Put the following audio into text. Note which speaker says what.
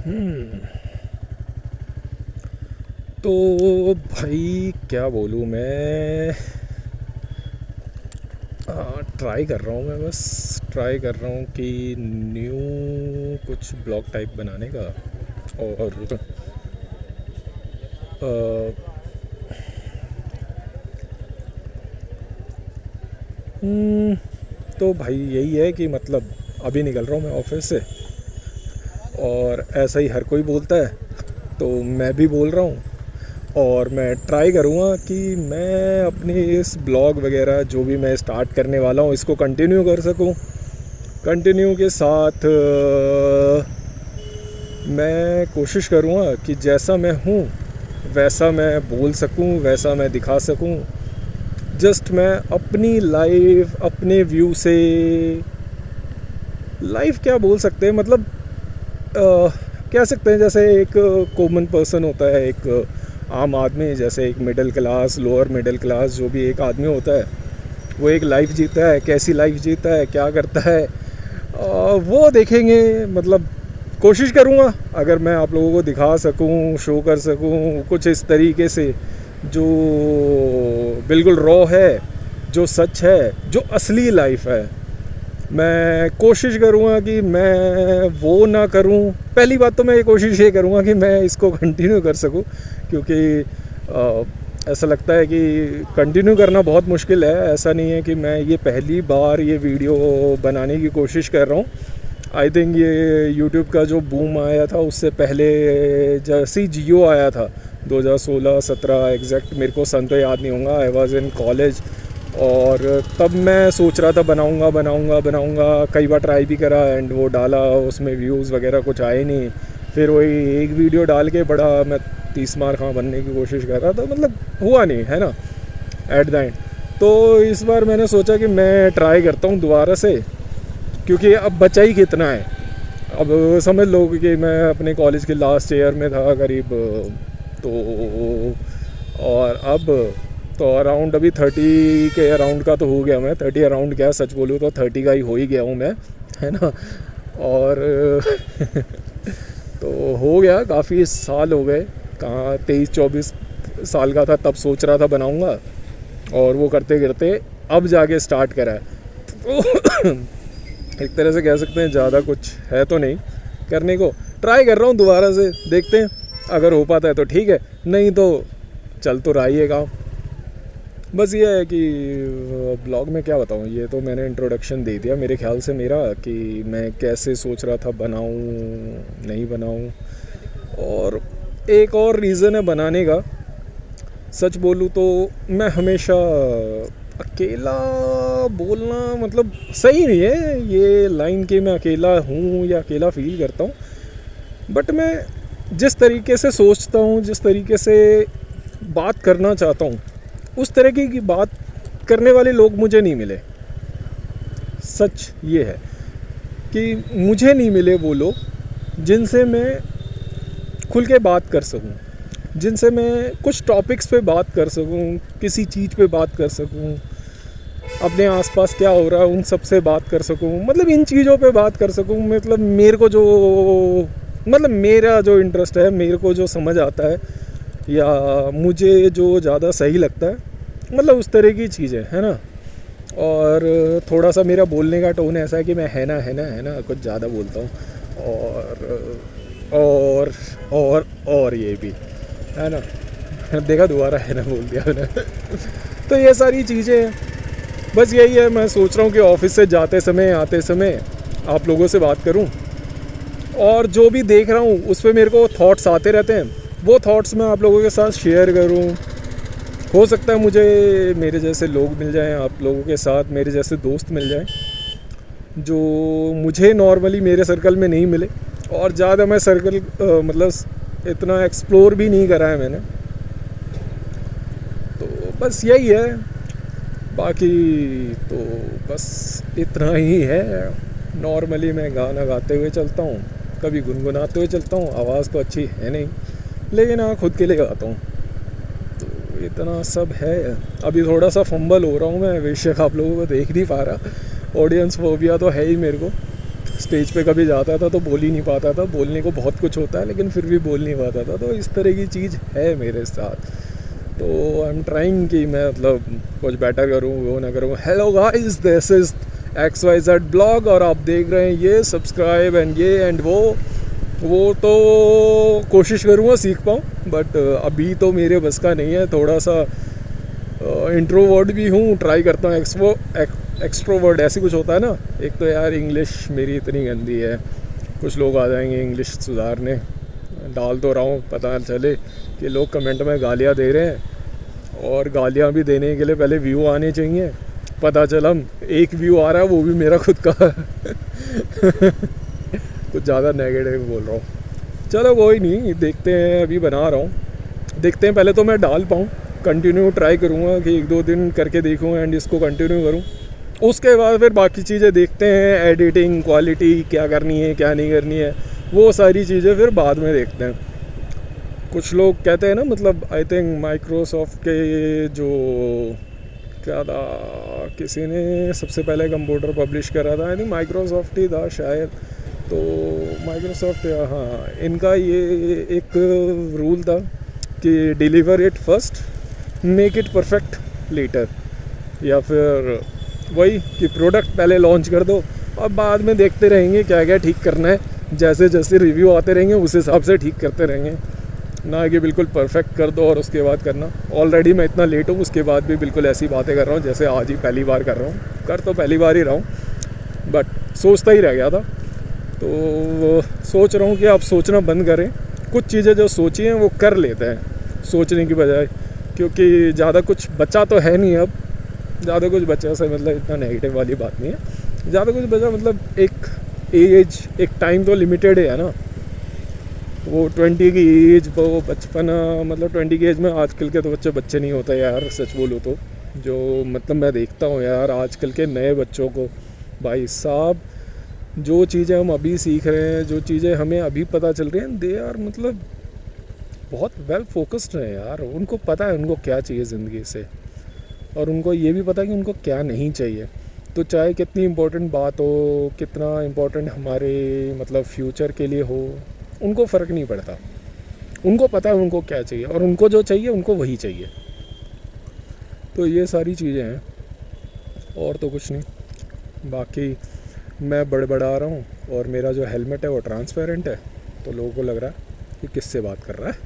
Speaker 1: हम्म, तो भाई क्या बोलूँ मैं। ट्राई कर रहा हूँ, मैं बस ट्राई कर रहा हूँ कि न्यू कुछ ब्लॉग टाइप बनाने का। और अ, हम्म, तो भाई यही है कि मतलब अभी निकल रहा हूँ मैं ऑफिस से, और ऐसा ही हर कोई बोलता है, तो मैं भी बोल रहा हूँ। और मैं ट्राई करूँगा कि मैं अपनी इस ब्लॉग वगैरह जो भी मैं स्टार्ट करने वाला हूँ इसको कंटिन्यू कर सकूँ। कंटिन्यू के साथ मैं कोशिश करूँगा कि जैसा मैं हूँ वैसा मैं बोल सकूँ, वैसा मैं दिखा सकूँ। जस्ट मैं अपनी लाइफ अपने व्यू से, लाइफ क्या बोल सकते हैं मतलब, कह सकते हैं जैसे एक कॉमन पर्सन होता है, एक आम आदमी, जैसे एक middle class, lower middle class जो भी एक आदमी होता है, वो एक लाइफ जीता है। कैसी लाइफ जीता है, क्या करता है, वो देखेंगे। मतलब कोशिश करूँगा अगर मैं आप लोगों को दिखा सकूँ, शो कर सकूँ कुछ इस तरीके से जो बिल्कुल रॉ है, जो सच है, जो असली लाइफ है। मैं कोशिश करूँगा कि मैं वो ना करूँ। पहली बात तो मैं ये कोशिश ये करूँगा कि मैं इसको कंटिन्यू कर सकूँ, क्योंकि ऐसा लगता है कि कंटिन्यू करना बहुत मुश्किल है। ऐसा नहीं है कि मैं ये पहली बार ये वीडियो बनाने की कोशिश कर रहा हूँ। आई थिंक ये यूट्यूब का जो बूम आया था उससे पहले जैसे ही जियो आया था 2016-17 एग्जैक्ट, मेरे को सन तो याद नहीं होगा, आई वॉज इन कॉलेज। और तब मैं सोच रहा था बनाऊंगा, कई बार ट्राई भी करा एंड वो डाला, उसमें व्यूज़ वगैरह कुछ आए नहीं। फिर वही एक वीडियो डाल के बड़ा मैं 30 मार खां बनने की कोशिश कर रहा था, मतलब हुआ नहीं है ना एट द एंड। तो इस बार मैंने सोचा कि मैं ट्राई करता हूँ दोबारा से, क्योंकि अब बचा ही कितना है। अब समझ लो कि मैं अपने कॉलेज के लास्ट ईयर में था करीब, तो और अब तो अराउंड अभी 30 के अराउंड का तो हो गया मैं। 30 अराउंड क्या, सच बोलूँ तो 30 का ही हो ही गया हूँ मैं, है ना। और तो हो गया, काफ़ी साल हो गए। कहाँ 23-24 साल का था तब सोच रहा था बनाऊँगा, और वो करते करते अब जाके स्टार्ट करा है। तो एक तरह से कह सकते हैं ज़्यादा कुछ है तो नहीं करने को। ट्राई कर रहा हूँ दोबारा से, देखते हैं अगर हो पाता है तो ठीक है, नहीं तो चल तो रहा ही है काम। बस ये है कि ब्लॉग में क्या बताऊँ, ये तो मैंने इंट्रोडक्शन दे दिया मेरे ख्याल से मेरा, कि मैं कैसे सोच रहा था बनाऊँ नहीं बनाऊँ। और एक और रीज़न है बनाने का, सच बोलूँ तो मैं हमेशा अकेला बोलना मतलब सही नहीं है ये लाइन कि मैं अकेला हूँ या अकेला फील करता हूँ। बट मैं जिस तरीके से सोचता हूँ, जिस तरीके से बात करना चाहता हूँ, उस तरह की बात करने वाले लोग मुझे नहीं मिले। सच ये है कि मुझे नहीं मिले वो लोग जिनसे मैं खुल के बात कर सकूं, जिनसे मैं कुछ टॉपिक्स पे बात कर सकूं, किसी चीज़ पे बात कर सकूं, अपने आसपास क्या हो रहा है उन सब से बात कर सकूं, मतलब इन चीज़ों पे बात कर सकूं। मतलब मेरे को जो, मतलब मेरा जो इंटरेस्ट है, मेरे को जो समझ आता है, या मुझे जो ज़्यादा सही लगता है, मतलब उस तरह की चीज़ें है ना। और थोड़ा सा मेरा बोलने का टोन ऐसा है कि मैं है ना कुछ ज़्यादा बोलता हूँ। और और ये भी है ना, देखा दोबारा है ना बोल दिया मैंने। तो ये सारी चीज़ें हैं, बस यही है। मैं सोच रहा हूँ कि ऑफिस से जाते समय आते समय आप लोगों से बात करूँ, और जो भी देख रहा हूँ उस पर मेरे को थॉट्स आते रहते हैं, वो थॉट्स मैं आप लोगों के साथ शेयर करूँ। हो सकता है मुझे मेरे जैसे लोग मिल जाएं, आप लोगों के साथ मेरे जैसे दोस्त मिल जाएं, जो मुझे नॉर्मली मेरे सर्कल में नहीं मिले। और ज़्यादा मैं सर्कल मतलब इतना एक्सप्लोर भी नहीं करा है मैंने। तो बस यही है, बाकी तो बस इतना ही है। नॉर्मली मैं गाना गाते हुए चलता हूँ, कभी गुनगुनाते हुए चलता हूँ। आवाज़ तो अच्छी है नहीं, लेकिन हाँ खुद के लिए गाता हूँ। तो इतना सब है। अभी थोड़ा सा फंबल हो रहा हूँ मैं, बेशक आप लोगों को देख नहीं पा रहा, ऑडियंस फोबिया तो है ही मेरे को। स्टेज पे कभी जाता था तो बोल ही नहीं पाता था, बोलने को बहुत कुछ होता है लेकिन फिर भी बोल नहीं पाता था, तो इस तरह की चीज़ है मेरे साथ। तो आई एम ट्राइंग कि मैं मतलब कुछ बेटर करूँ, वो ना करूँ। Hello guys, this is XYZ blog और आप देख रहे हैं ये सब्सक्राइब एंड ये एंड वो तो कोशिश करूँगा सीख पाऊँ, बट अभी तो मेरे बस का नहीं है। थोड़ा सा इंट्रोवर्ड भी हूँ, ट्राई करता हूँ एक्सट्रोवर्ड ऐसे कुछ होता है ना। एक तो यार इंग्लिश मेरी इतनी गंदी है, कुछ लोग आ जाएंगे इंग्लिश सुधारने, डाल तो रहा हूँ, पता चले कि लोग कमेंट में गालियाँ दे रहे हैं, और गालियाँ भी देने के लिए पहले व्यू आने चाहिए। पता चला एक व्यू आ रहा है वो भी मेरा खुद का कुछ ज़्यादा नेगेटिव बोल रहा हूँ। चलो कोई नहीं, देखते हैं, अभी बना रहा हूँ, देखते हैं। पहले तो मैं डाल पाऊँ, कंटिन्यू ट्राई करूँगा कि 1-2 दिन करके देखूँ एंड इसको कंटिन्यू करूँ। उसके बाद फिर बाकी चीज़ें देखते हैं, एडिटिंग, क्वालिटी क्या करनी है क्या नहीं करनी है, वो सारी चीज़ें फिर बाद में देखते हैं। कुछ लोग कहते हैं ना, मतलब आई थिंक माइक्रोसॉफ्ट के जो क्या था, किसी ने सबसे पहले कंप्यूटर पब्लिश करा था, आई थिंक माइक्रोसॉफ्ट ही था शायद। तो माइक्रोसॉफ्ट, हाँ, इनका ये एक रूल था कि deliver it first, make it perfect later, या फिर वही कि प्रोडक्ट पहले लॉन्च कर दो और बाद में देखते रहेंगे क्या क्या ठीक करना है। जैसे जैसे रिव्यू आते रहेंगे उस हिसाब से ठीक करते रहेंगे, ना कि बिल्कुल परफेक्ट कर दो और उसके बाद करना। ऑलरेडी मैं इतना लेट हूँ, उसके बाद भी बिल्कुल ऐसी बातें कर रहा हूँ जैसे आज ही पहली बार कर रहा हूँ। कर तो पहली बार ही रहा हूँ, बट सोचता ही रह गया था। तो सोच रहा हूँ कि आप सोचना बंद करें, कुछ चीज़ें जो सोची हैं वो कर लेते हैं सोचने की बजाय, क्योंकि ज़्यादा कुछ बचा तो है नहीं। अब ज़्यादा कुछ बचा से मतलब इतना नेगेटिव वाली बात नहीं है, ज़्यादा कुछ बचा मतलब एक एज, एक टाइम तो लिमिटेड है ना। वो 20 की एज, वो बचपना, मतलब 20 की एज में आजकल के तो बच्चे नहीं होते यार, सच बोलो तो। जो मतलब मैं देखता हूँ यार आजकल के नए बच्चों को, भाई साहब, जो चीज़ें हम अभी सीख रहे हैं, जो चीज़ें हमें अभी पता चल रही हैं, दे आर मतलब बहुत वेल फोकस्ड हैं यार। उनको पता है उनको क्या चाहिए ज़िंदगी से, और उनको ये भी पता है कि उनको क्या नहीं चाहिए। तो चाहे कितनी इम्पोर्टेंट बात हो, कितना इम्पोर्टेंट हमारे मतलब फ्यूचर के लिए हो, उनको फ़र्क नहीं पड़ता। उनको पता है उनको क्या चाहिए, और उनको जो चाहिए उनको वही चाहिए। तो ये सारी चीज़ें हैं, और तो कुछ नहीं। बाकी मैं बड़बड़ा रहा हूँ, और मेरा जो हेलमेट है वो ट्रांसपेरेंट है, तो लोगों को लग रहा है कि किससे बात कर रहा है।